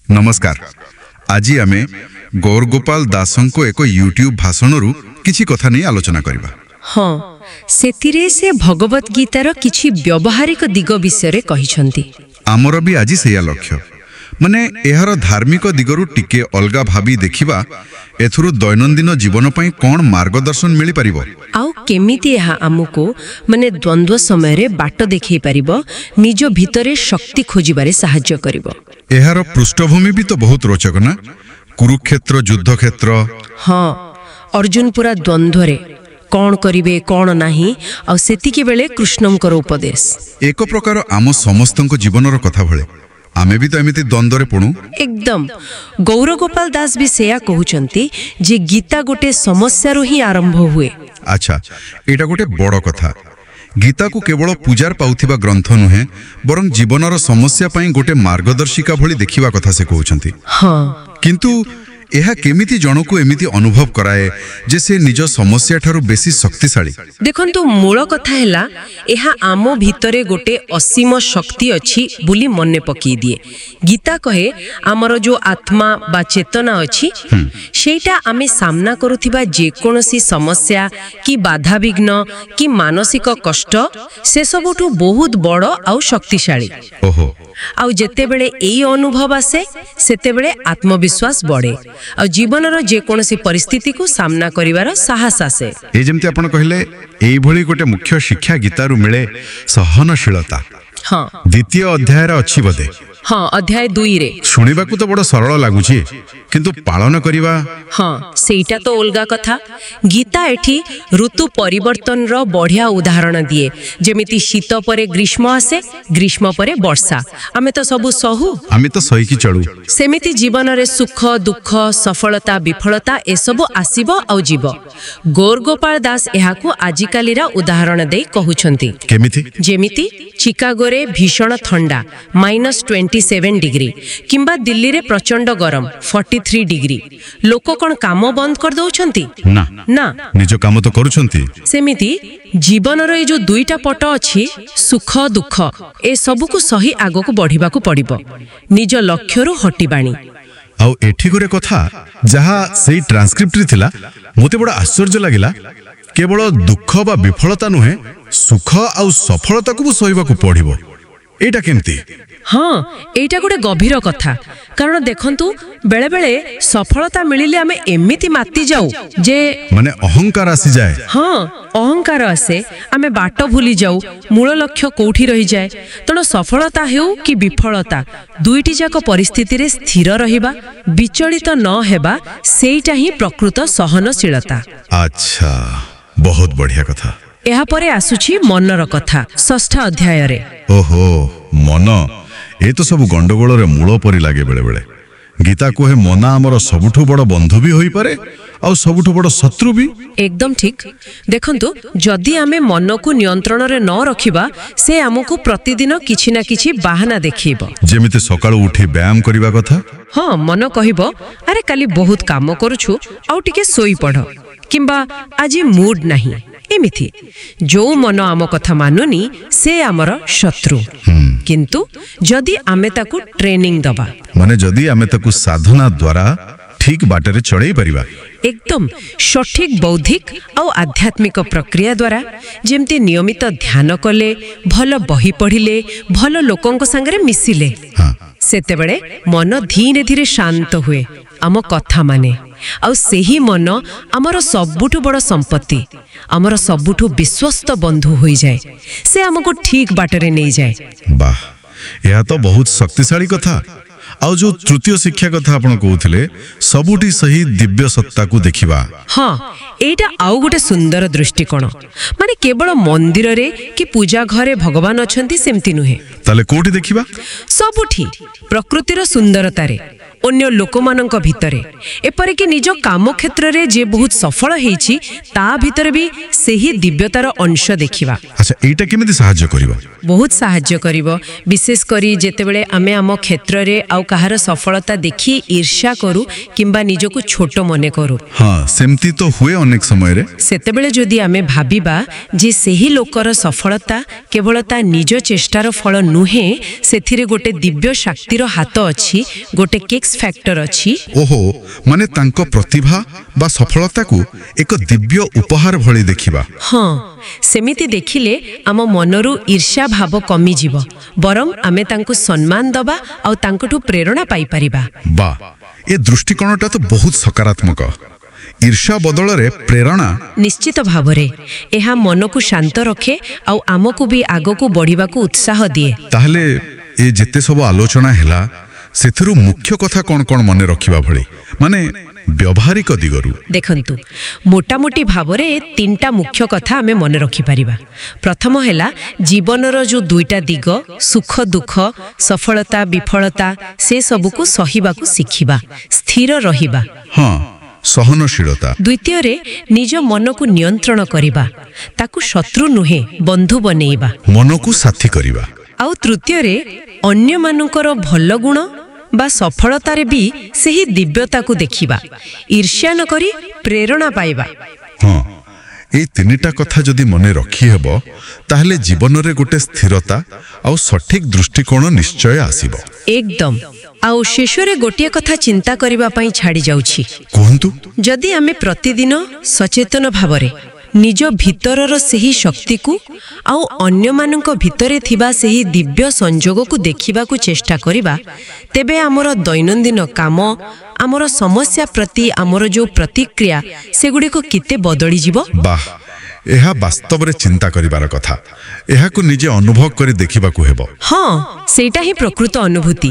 नमस्कार। आज आमे गौरगोपाल दासंको एक यूट्यूब भाषण किछि कथा नहीं आलोचना करबा। हाँ, सेतिरे से भगवत गीतार किछि व्यवहारिक दिग विषय कहिसंती। आमर भी आज सेया लक्ष्य माने एहार धार्मिक दिगरु टिके अलगा भाबी देखिबा एथुरु दैनंदिन जीवन पई कोन मार्गदर्शन मिली परिबो आउ केमिति एहा आमुको माने द्वंद्व समय रे बाट देखै परिबो, निज भितरे शक्ति खोजिबारे सहाय्य करिवो। एहार पृष्ठभूमि भी तो बहुत रोचक ना। कुरुक्षेत्र युद्ध क्षेत्र। हाँ, अर्जुन पूरा द्वंद्व रे कौन करिवे कौन नाही आ सेतिके बेले कृष्णंकर उपदेश एक प्रकार आम समस्तंको जीवनर कथा भले आमे भी तो एमिति द्वंद्व रे पड़ू। एकदम गौरगोपाल दास भी सेया कहउचंती जे गीता गोटे समस्या रो ही आरंभ हुए। अच्छा, एटा गोटे बड़ कथा। गीता को केवल पूजार पाउथिबा ग्रंथ नुहे बरं जीवनर समस्या पई गोटे मार्गदर्शिका भली देखिबा कथा से कहउचंती। हाँ, किंतु एहा केमिति जनकु एमिति अनुभव कराए जे से निज समस्या ठारू बेसी शक्तिशाली। देखंतु मूल कथा हैला एहा आमो भितरे गोटे असीम शक्ति अछि बुली मन्ने पकई दिए। गीता कहे आमर जो आत्मा बा चेतना अछि सेटा आमे सामना करुथिबा जे कोनोसी समस्या कि बाधा विघ्न कि मानसिक कष्ट से सबुठु बहुत बड़ आउ शक्तिशाली। ओहो, आउ जेते बेले एई अनुभव आसे सेते बेले आत्मविश्वास बढ़े आ जीवनर जे कोनोसी परिस्थिति को सामना करिवार साहस आसे। ए जेमति आपण कहले एई भली गोटे मुख्य शिक्षा गीतारू मिले सहनशीलता। हाँ, द्वितीय अध्याय रा अछि बदे। हाँ, अध्याय 2 रे सुनिबा को तो बड़ सरल लागुची किंतु पालन करिवा। हाँ, सेटा तो अलगा कथा। गीता एठी ऋतु परिवर्तन रो बढ़िया उदाहरण दिए, जेमिति शीत परे ग्रीष्म आसे, ग्रीष्म परे वर्षा। आमे तो सबु सहु, आमे तो सही की चलू। सेमिति जीवन रे सुख दुख सफलता विफलता ए सबु आसीबो आउ जीव। गौरगोपाल दास एहाकु आजिकालीरा उदाहरण दे कहउछंती। केमिति? जेमिति चिकागो रे भीषण ठंडा -27 डिग्री किंबा दिल्ली रे प्रचंड गरम 43 डिग्री। लोक कोन काम बंद कर दउछंती ना ना, निज काम तो करूछंती। सेमिति जीवन रे जो दुईटा पट अछि सुख दुख ए सबु को सही आगो को बढ़िबा को पड़िबो, निज लक्ष्य रो हटिबाणी। आउ एठी गोरे कथा जहा सेई ट्रांसक्रिप्ट रे थिला मोते बड़ा आश्चर्य लागिला। केवल दुख बा विफलता नुहे सुख आउ सफलता को सहीबा को पड़िबो। एटा केमती? हाँ, एटा गोटे गभीर कथा। कारण देखंतु बेले बेले सफलता मिलिले आमे एमिति माती जाऊ जे माने अहंकार आसी जाए। हाँ, अहंकार आसे, आमे बाट भूली जाऊ, मूल लक्ष्य कोठी रही जाए। तण सफलता हेउ कि विफलता दुईटी जाक परिस्थिति रे स्थिर रहिबा, विचलित न हेबा, सेईटा ही प्रकृत सहनशीलता। अच्छा, बहुत बढ़िया कथा। एहा परे आसुछि मनर कथा 6ठ अध्याय रे। ओहो, मन ए तो सब गंडगोल रे मूल परि लागे बेले बेले। गीता कोहे मना हमर सबुठु बड़ बंधु भी होई पारे आ सबुठु बड़ शत्रु भी। एकदम ठीक। देखंतु जदि आमे मन को नियंत्रण रे न रखिबा से हमकु प्रतिदिन किछि ना किछि बहाना देखिबो। जेमिति सकाळु उठी व्यायाम करिबा कथा। हाँ, मन कहिबो अरे काली बहुत काम करूछु आउ टिके सोई पढ, किंबा आज मूड नाही। एमिथि जो मन आम कथा मानुनी से आमर शत्रु। किंतु जदि आमे ताकू ट्रेनिंग दबा माने जदि आमे ताकू साधना द्वारा ठीक बाटरे चढ़ाई परिबा, एकदम सठिक बौद्धिक और आध्यात्मिक प्रक्रिया द्वारा, जेमती नियमित ध्यान कले, भल बही पढ़िले, भल लोकंक संगरे मिसिले, सेते बेले मन धीरे धीरे शांत हुए आम कथा माने। आउ सेही मन आमर सबुठु बड़ संपत्ति, आमर सबुठु विश्वस्त बंधु होई जाए। से हमको ठीक बाटरे नहीं जाए। वाह, यह तो बहुत शक्तिशाली कथा। आउ जो तृतीय शिक्षा कथा आपण कहउथिले सबुठी सही दिव्य सत्ता को देखिबा। हाँ, एटा आउ गोटे सुंदर दृष्टिकोण। माने केवल मंदिर रे कि पूजा घरे भगवान अछंती सेमती नुहे। ताले कोठी देखिबा? सबुठी प्रकृतिर सुंदरता रे, ଅନ୍ୟ ଲୋକମାନଙ୍କ ଭିତରେ ଏପରିକି ନିଜ କାମ କ୍ଷେତ୍ରରେ ଯେ ବହୁତ ସଫଳ ହେଇଛି ତା ଭିତରେ ବି ସେହି ଦିବ୍ୟତାର ଅଂଶ ଦେଖିବା। ଆଚ୍ଛା, ଏଇଟା କେମିତି ସାହାଯ୍ୟ କରିବ? ବହୁତ ସାହାଯ୍ୟ କରିବ, ବିଶେଷ କରି ଯେତେବେଳେ ଆମେ ଆମ କ୍ଷେତ୍ରରେ ଆଉ କାହାର ସଫଳତା ଦେଖି ଈର୍ଷା କରୁ କିମ୍ବା ନିଜକୁ ଛୋଟ ମନେ କରୁ। ହଁ, ସେମିତି ତ ହୁଏ ଅନେକ ସମୟରେ। ସେତେବେଳେ ଯଦି ଆମେ ଭାବିବା ଯେ ସେହି ଲୋକର ସଫଳତା କେବଳ ତା ନିଜ ଚେଷ୍ଟାର ଫଳ ନୁହେଁ, ସେଥିରେ ଗୋଟେ ଦିବ୍ୟ ଶକ୍ତିର ହାତ ଅଛି, ଗୋଟେ କିକ୍ସ ଫ୍ୟାକ୍ଟର ଅଛି। ଓହୋ, ମାନେ ତାଙ୍କ ପ୍ରତିଭା ବା ସଫଳତାକୁ ଏକ ଦିବ୍ୟ ଉପହାର ଭଳି ଦେଖିବା। ହଁ, ସେମିତି ଦେଖିଲେ ଆମ ମନରୁ ଈର୍ଷା ଭାବ କମିଯିବ, ବରଂ ଆମେ ତାଙ୍କୁ ସମ୍ମାନ ଦେବା ଆଉ ତାଙ୍କଠୁ ପ୍ରେରଣା ପାଇପାରିବା। ବା, ଏ ଦୃଷ୍ଟିକୋଣଟା ତ ବହୁତ ସକାରାତ୍ମକ। ଈର୍ଷା ବଦଳରେ ପ୍ରେରଣା। ନିଶ୍ଚିତ ଭାବରେ ଏହା ମନକୁ ଶାନ୍ତ ରଖେ ଆଉ ଆମକୁ ବି ଆଗକୁ ବଢ଼ିବାକୁ ଉତ୍ସାହ ଦିଏ। ତାହେଲେ ଏ ଯେତେ ସବୁ ଆଲୋଚନା ହେଲା ସେଥିରୁ ମୁଖ୍ୟ କଥା କ'ଣ କ'ଣ ମନେ ରଖିବା ଭଳି, ମାନେ ବ୍ୟବହାରିକ ଦିଗରୁ? ଦେଖନ୍ତୁ, ମୋଟାମୋଟି ଭାବରେ 3ଟା ମୁଖ୍ୟ କଥା ଆମେ ମନେ ରଖିପାରିବା। ପ୍ରଥମ ହେଲା ଜୀବନର ଯେଉଁ 2ଟା ଦିଗ, ସୁଖ ଦୁଃଖ, ସଫଳତା ବିଫଳତା, ସେ ସବୁକୁ ସହିବାକୁ ଶିଖିବା, ସ୍ଥିର ରହିବା। ହଁ, ସହନଶୀଳତା। ଦ୍ୱିତୀୟରେ ନିଜ ମନକୁ ନିୟନ୍ତ୍ରଣ କରିବା, ତାକୁ ଶତ୍ରୁ ନୁହେଁ ବନ୍ଧୁ ବନେଇବା, ମନକୁ ସାଥୀ କରିବା। ଆଉ ତୃତୀୟରେ ଅନ୍ୟମାନଙ୍କର ଭଲ ଗୁଣ ବା ସଫଳତାରେ ବି ସେହି ଦିବ୍ୟତାକୁ ଦେଖିବା, ଈର୍ଷ୍ୟା ନ କରି ପ୍ରେରଣା ପାଇବା। ହଁ, এই 3ଟା କଥା ଯଦି ମନେ ରଖିହେବ ତାହେଲେ ଜୀବନରେ ଗୋଟେ ସ୍ଥିରତା ଆଉ ସଠିକ ଦୃଷ୍ଟିକୋଣ ନିଶ୍ଚୟ ଆସିବ। ଏକଦମ। ଆଉ ଶେଷରେ ଗୋଟିଏ କଥା ଚିନ୍ତା କରିବା ପାଇଁ ଛାଡ଼ି ଯାଉଛି। କୁହନ୍ତୁ। ଯଦି ଆମେ ପ୍ରତିଦିନ ସଚେତନ ଭାବରେ ନିଜ ଭିତରର ସେହି ଶକ୍ତିକୁ ଆଉ ଅନ୍ୟମାନଙ୍କ ଭିତରେ ଥିବା ସେହି ଦିବ୍ୟ ସଂଯୋଗକୁ ଦେଖିବାକୁ ଚେଷ୍ଟା କରିବା, ତେବେ ଆମର ଦୈନନ୍ଦିନ କାମ, ଆମର ସମସ୍ୟା ପ୍ରତି ଆମର ଯେଉଁ ପ୍ରତିକ୍ରିୟା, ସେଗୁଡ଼ିକ କେତେ ବଦଳିଯିବ। ବାଃ, ଏହା ବାସ୍ତବରେ ଚିନ୍ତା କରିବାର କଥା। ଏହାକୁ ନିଜେ ଅନୁଭବ କରି ଦେଖିବାକୁ ହେବ। ହଁ, ସେଇଟା ହିଁ ପ୍ରକୃତ ଅନୁଭୂତି।